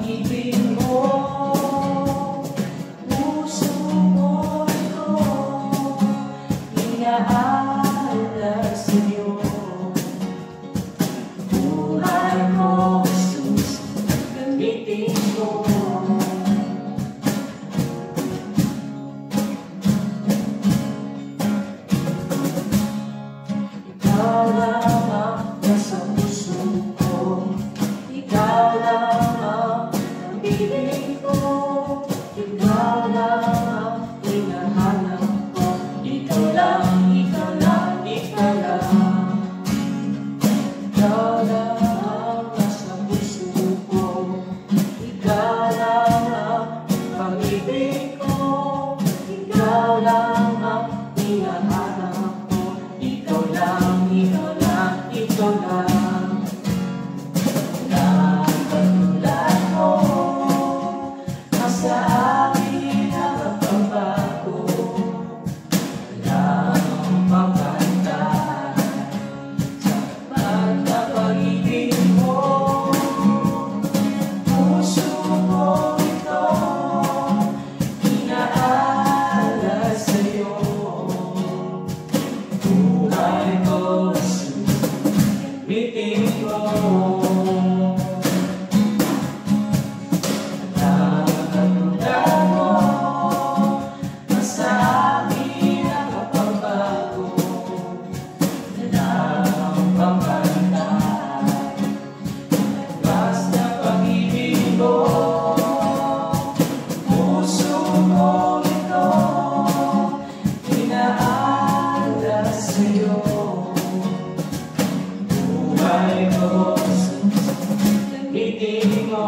pag-ibig mo, puso mo ito, inaalala sa'yo. Buhay mo, Jesus, gamitin mo. Ikaw lang ang nasa puso ko, ikaw lang ang pag-ibig ko, ikaw lang ang hinahanap ko, ikaw lang, ikaw lang, ikaw lang. Ikaw lang ang nasa puso ko, ikaw lang ang pag-ibig ko, ikaw lang ang hinahanap ko, ikaw lang, ikaw lang, ikaw lang. Katulad mo, nasa akin ang pagbabago, walang pagkantay sa pagkapag-ibig mo. Puso mo ito, inaalala sa'yo. Buhay ko, gamitin mo. Katulad mo, nasa akin ang pagbabago, walang pagkantay basta pag-ibig mo. Puso mo ito, inaalala sa'yo. Buhay ko, gamitin mo.